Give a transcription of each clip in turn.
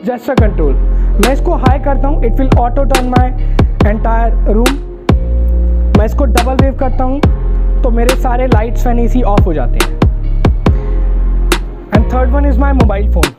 Gesture control. मैं इसको high करता हूँ, it will auto turn my entire room. मैं इसको डबल वेव करता हूँ तो मेरे सारे लाइट्स फैन एसी ऑफ हो जाते हैं। And third one is my mobile phone.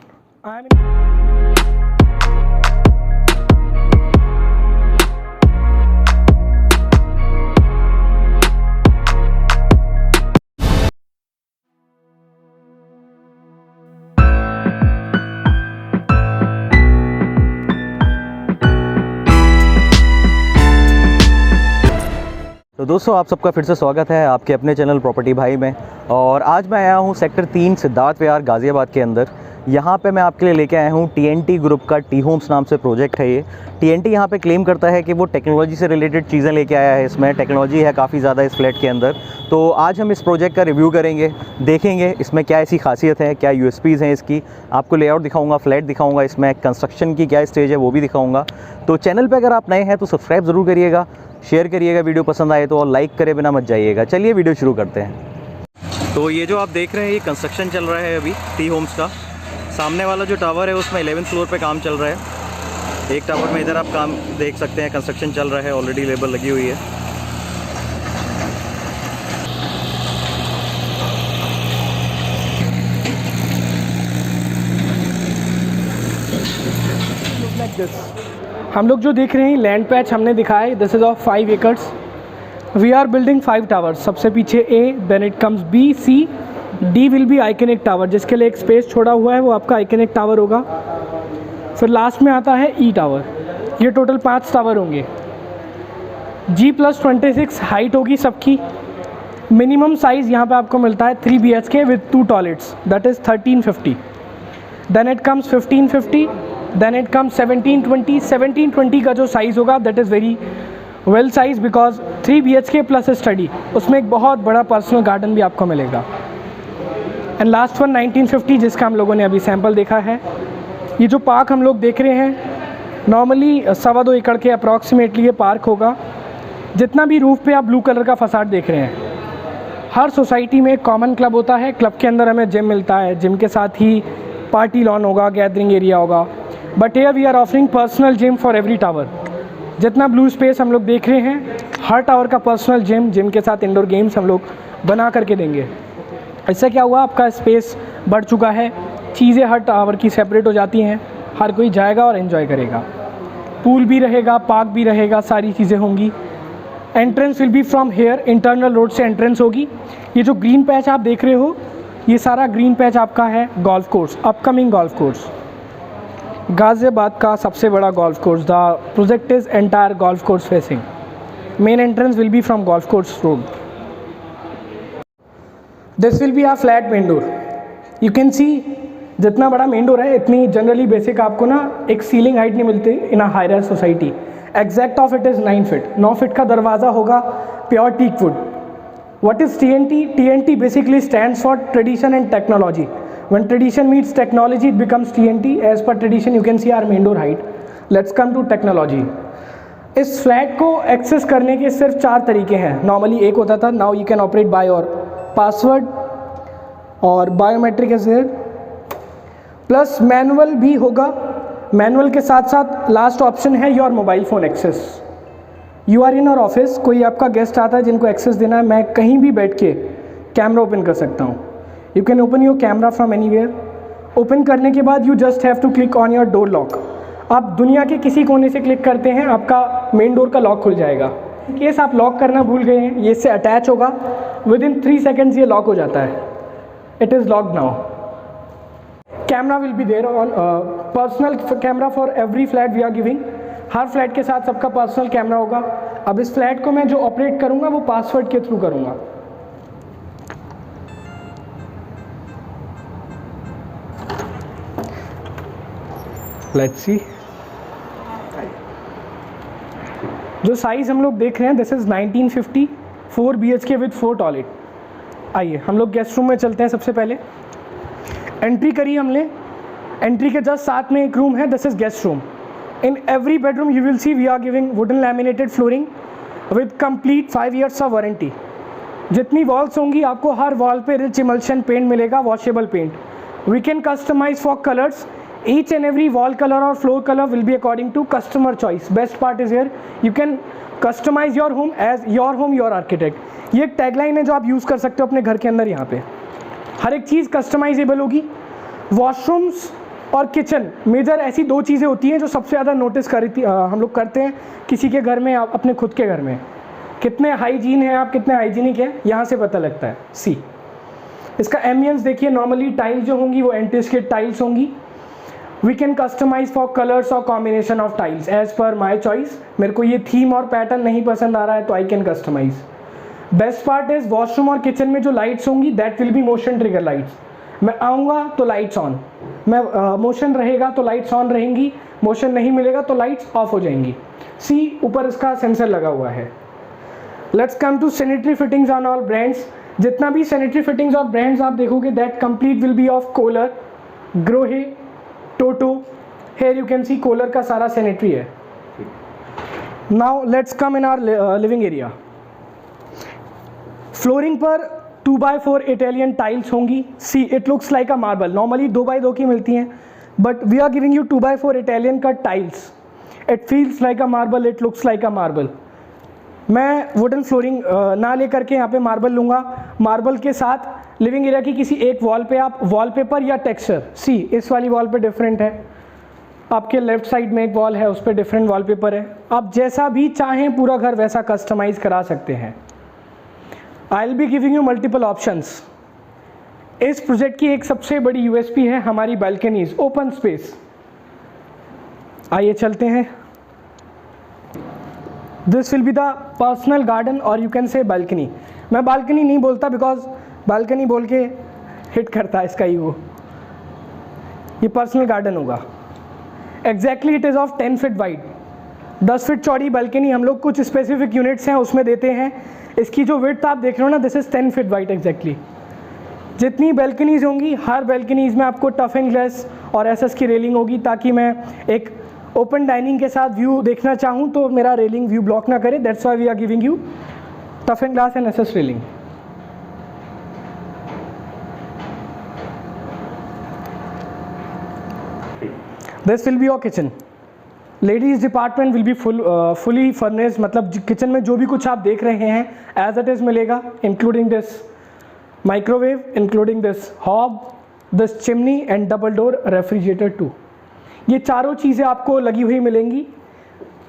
तो दोस्तों आप सबका फिर से स्वागत है आपके अपने चैनल प्रॉपर्टी भाई में। और आज मैं आया हूँ सेक्टर 3 सिद्धार्थ विहार गाज़ियाबाद के अंदर। यहाँ पे मैं आपके लिए लेके आया हूँ TNT ग्रुप का टी होम्स नाम से प्रोजेक्ट है ये। TNT यहाँ पे क्लेम करता है कि वो टेक्नोलॉजी से रिलेटेड चीज़ें लेके आया है। इसमें टेक्नोलॉजी है काफ़ी ज़्यादा इस फ्लैट के अंदर। तो आज हम इस प्रोजेक्ट का रिव्यू करेंगे, देखेंगे इसमें क्या ऐसी खासियत है, क्या USPs हैं इसकी। आपको लेआउट दिखाऊंगा, फ्लैट दिखाऊंगा, इसमें कंस्ट्रक्शन की क्या स्टेज है वो भी दिखाऊंगा। तो चैनल पर अगर आप नए हैं तो सब्सक्राइब ज़रूर करिएगा, शेयर करिएगा वीडियो पसंद आए तो, और लाइक करे बिना मत जाइएगा। चलिए वीडियो शुरू करते हैं। तो ये जो आप देख रहे हैं ये कंस्ट्रक्शन चल रहा है अभी टी होम्स का। सामने वाला जो टावर है उसमें 11th फ्लोर पे काम चल रहा है। एक टावर में इधर आप काम देख सकते हैं, कंस्ट्रक्शन चल रहा है, ऑलरेडी लेबर लगी हुई है। हम लोग जो देख रहे हैं लैंड पैच हमने दिखाया है, this is of 5 acres. We are building 5 towers. सबसे पीछे A, then it comes B, C, D will be iconic tower, जिसके लिए एक स्पेस छोड़ा हुआ है वो आपका आइकनिक टावर होगा। फिर लास्ट में आता है E टावर। ये टोटल 5 टावर होंगे। G+26 हाइट होगी सबकी। मिनिमम साइज़ यहाँ पे आपको मिलता है 3 BHK with 2 toilets, that is 1350। Then it comes 1550, then it comes 1720। 1720 का जो साइज़ होगा that is very well size because 3 BHK plus study, उसमें एक बहुत बड़ा पर्सनल गार्डन भी आपको मिलेगा। एंड लास्ट वन 1950, जिसका हम लोगों ने अभी सैम्पल देखा है। ये जो पार्क हम लोग देख रहे हैं नॉर्मली 2.25 एकड़ के अप्रॉक्सीमेटली ये पार्क होगा। जितना भी रूफ पे आप ब्लू कलर का फसाड देख रहे हैं, हर सोसाइटी में एक कॉमन क्लब होता है। क्लब के अंदर हमें जिम मिलता है, जिम के साथ ही पार्टी लॉन होगा, गैदरिंग एरिया होगा। But here we are offering personal gym for every tower. जितना ब्लू स्पेस हम लोग देख रहे हैं, हर टावर का पर्सनल जिम के साथ इंडोर गेम्स हम लोग बना करके देंगे। इससे क्या हुआ, आपका स्पेस बढ़ चुका है, चीज़ें हर टावर की सेपरेट हो जाती हैं, हर कोई जाएगा और एंजॉय करेगा। पूल भी रहेगा, पार्क भी रहेगा, सारी चीज़ें होंगी। Entrance will be from here, internal road से एंट्रेंस होगी। ये जो ग्रीन पैच आप देख रहे हो, ये सारा ग्रीन पैच आपका है golf course, upcoming golf course, Ghaziabad का सबसे बड़ा golf course. The project is entire golf course facing. Main entrance will be from golf course road. This will be a flat main door. You can see जितना बड़ा main door है, इतनी generally basic आपको ना एक ceiling height नहीं मिलती in a higher society. Exact of it is 9 feet. 9 feet का दरवाज़ा होगा, pure teak wood. What is TNT? TNT basically stands for tradition and technology. When tradition meets technology, it becomes TNT. As per tradition, you can see our main door height. Let's come to technology. इस flat को access करने के सिर्फ 4 तरीके हैं। Normally एक होता था, now you can operate by your password और biometric as there, plus manual भी होगा। मैनुअल के साथ साथ लास्ट ऑप्शन है your mobile phone access. You are in our office, कोई आपका गेस्ट आता है जिनको एक्सेस देना है, मैं कहीं भी बैठ के कैमरा ओपन कर सकता हूँ। You can open your camera from anywhere. Open करने के बाद you just have to click on your door lock. आप दुनिया के किसी कोने से क्लिक करते हैं, आपका मेन डोर का लॉक खुल जाएगा। इन केस आप लॉक करना भूल गए हैं, ये इससे अटैच होगा, विद इन 3 सेकेंड्स ये लॉक हो जाता है। It is locked now. Camera will be there on, personal camera for every flat we are giving. हर फ्लैट के साथ सबका पर्सनल कैमरा होगा। अब इस फ्लैट को मैं जो ऑपरेट करूंगा वो पासवर्ड के थ्रू करूंगा। Let's see. जो साइज हम लोग देख रहे हैं this is 1950, 4 BHK with 4 toilet. आइए हम लोग गेस्ट रूम में चलते हैं। सबसे पहले एंट्री करी हमने, एंट्री के जस्ट साथ में एक रूम है, this is guest room. In every bedroom you will see we are giving wooden laminated flooring with complete 5 years of warranty. जितनी वॉल्स होंगी आपको हर वॉल पे रिच इमल्शन पेंट मिलेगा, washable paint. We can customize for colors Each and every wall color or floor color will be according to customer choice. Best part is here, you can customize your home as your home your architect. ये एक tagline है जो आप use कर सकते हो अपने घर के अंदर। यहाँ पे हर एक चीज़ कस्टमाइजेबल होगी। वॉशरूम्स और किचन मेजर ऐसी दो चीज़ें होती हैं जो सबसे ज़्यादा नोटिस हम लोग करते हैं किसी के घर में, अपने खुद के घर में। कितने हाइजीन है आप, कितने हाइजीनिक है, यहाँ से पता लगता है। सी इसका एम्बियंस देखिए, नॉर्मली टाइल्स जो होंगी वो एंटी-स्किड टाइल्स होंगी। We can customize for colours और combination of tiles as per my choice. मेरे को ये थीम और पैटर्न नहीं पसंद आ रहा है तो I can customise. Best part is washroom और किचन में जो लाइट्स होंगी that will be motion trigger lights. मैं आऊँगा तो लाइट्स ऑन, मैं मोशन रहेगा तो लाइट्स ऑन रहेंगी, मोशन नहीं मिलेगा तो लाइट्स ऑफ हो जाएंगी। सी ऊपर इसका सेंसर लगा हुआ है। Let's come to sanitary fittings on all brands. जितना भी सैनिटरी फिटिंग्स और ब्रांड्स आप देखोगे that complete will be of Kohler, Grohe, Toto. Here you can see Kohler का सारा सैनिटरी है। Now let's come in our living area. Flooring पर 2x4 Italian tiles होंगी। See it looks like a marble. Normally 2x2 की मिलती हैं but we are giving you 2x4 Italian का tiles. It feels like a marble, it looks like a marble. मैं wooden flooring ना लेकर के यहाँ पे मार्बल लूँगा। मार्बल के साथ लिविंग एरिया की किसी एक वॉल पे आप वॉलपेपर या टेक्सचर, सी इस वाली वॉल पे डिफरेंट है, आपके लेफ्ट साइड में एक वॉल है उस पर डिफरेंट वॉलपेपर है। आप जैसा भी चाहें पूरा घर वैसा कस्टमाइज करा सकते हैं। I will be giving you multiple options. इस प्रोजेक्ट की एक सबसे बड़ी यूएसपी है हमारी बालकनीज, ओपन स्पेस। आइए चलते हैं। This will be the personal garden और यू कैन से बालकनी। मैं बालकनी नहीं बोलता बिकॉज बालकनी बोल के हिट करता है इसका ईगो। ये पर्सनल गार्डन होगा। Exactly it is of 10 feet wide. 10 feet चौड़ी बालकनी हम लोग कुछ स्पेसिफिक यूनिट्स हैं उसमें देते हैं। इसकी जो विड्थ आप देख रहे हो ना, this is 10 feet wide exactly. जितनी बालकनीज होंगी हर बालकनीज में आपको टफ एंड ग्लास और एसएस की रेलिंग होगी ताकि मैं एक ओपन डाइनिंग के साथ व्यू देखना चाहूँ तो मेरा रेलिंग व्यू ब्लॉक ना करे। That's why we are giving you tough and glass and SS railing. This will be your kitchen. Ladies department will be fully furnished, मतलब किचन में जो भी कुछ आप देख रहे हैं एज इट इज़ मिलेगा, including this microwave, including this hob, this chimney and double door refrigerator too. ये चारों चीज़ें आपको लगी हुई मिलेंगी।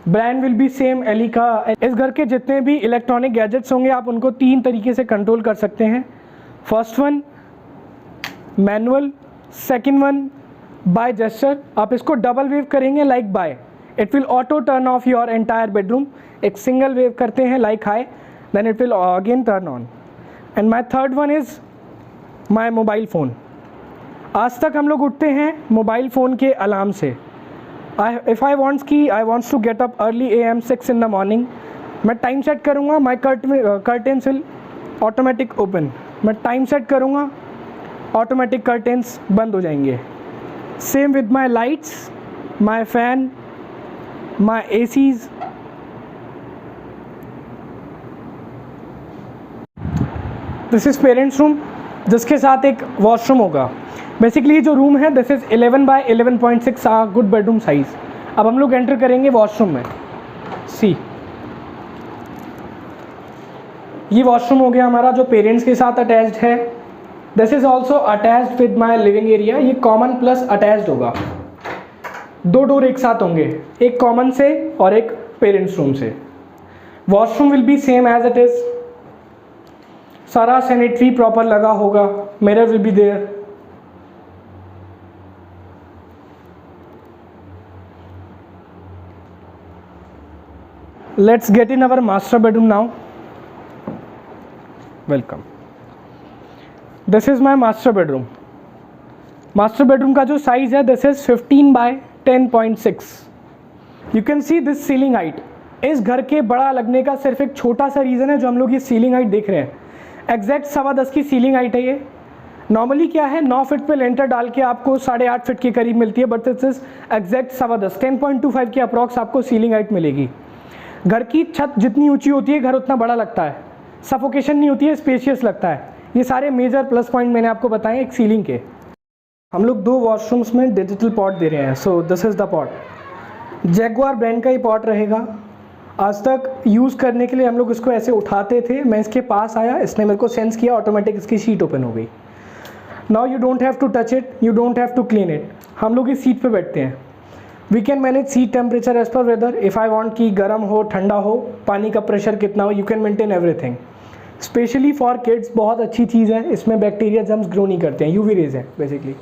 ब्रांड विल बी सेम एली का। इस घर के जितने भी इलेक्ट्रॉनिक गैजेट्स होंगे आप उनको 3 तरीके से कंट्रोल कर सकते हैं। First one manual, second one by gesture. आप इसको डबल वेव करेंगे like bye, it will auto turn off your entire bedroom. एक सिंगल वेव करते हैं like hi, then it will again turn on. And my third one is my mobile phone. आज तक हम लोग उठते हैं मोबाइल फ़ोन के अलार्म से। If I wants to get up early AM 6 in the morning, मैं टाइम सेट करूँगा, माई कर्टेन्स विल ऑटोमेटिक ओपन। मैं टाइम सेट करूँगा, ऑटोमेटिक कर्टेन्स बंद हो जाएंगे। Same with my lights, my fan, my ACs। This is parents room जिसके साथ एक वॉशरूम होगा। बेसिकली जो रूम है this is 11 by 11.6 good bedroom size. अब हम लोग एंटर करेंगे वॉशरूम में। सी ये वॉशरूम हो गया हमारा जो पेरेंट्स के साथ अटैच्ड है। This is also attached with my living area. ये कॉमन प्लस अटैच्ड होगा। 2 डोर एक साथ होंगे, एक कॉमन से और एक पेरेंट्स रूम से। Washroom will be same as it is. सारा सैनिटरी प्रॉपर लगा होगा, mirror will be there. Let's get in our master bedroom now. Welcome. This is my master bedroom. Master bedroom का जो size है this is 15 by 10.6. You can see this ceiling height. इस घर के बड़ा लगने का सिर्फ एक छोटा सा रीज़न है जो हम लोग ये सीलिंग हाइट देख रहे हैं। एग्जैक्ट 10.25 की सीलिंग हाइट है ये। नॉर्मली क्या है 9 फीट पे लेंटर डाल के आपको 8.5 फीट के करीब मिलती है, बट दिस इज एग्जैक्ट 10.25 10.25 की अप्रॉक्स आपको सीलिंग हाइट मिलेगी। घर की छत जितनी ऊंची होती है घर उतना बड़ा लगता है, सफोकेशन नहीं होती है, स्पेशियस लगता है। ये सारे मेजर प्लस पॉइंट मैंने आपको बताए एक सीलिंग के। हम लोग 2 वॉशरूम्स में डिजिटल पॉट दे रहे हैं। So this is the pot. Jaguar brand का ही पॉट रहेगा। आज तक यूज़ करने के लिए हम लोग इसको ऐसे उठाते थे, मैं इसके पास आया, इसने मेरे को सेंस किया, ऑटोमेटिक इसकी शीट ओपन हो गई। Now you don't have to touch it, you don't have to clean it. हम लोग इस सीट पे बैठते हैं। We can manage seat temperature as per weather. If I want कि गर्म हो, ठंडा हो, पानी का प्रेशर कितना हो, you can maintain everything. Specially for kids बहुत अच्छी चीज़ है, इसमें बैक्टीरिया जम्स ग्रो नहीं करते हैं, यूवी रेज है बेसिकली।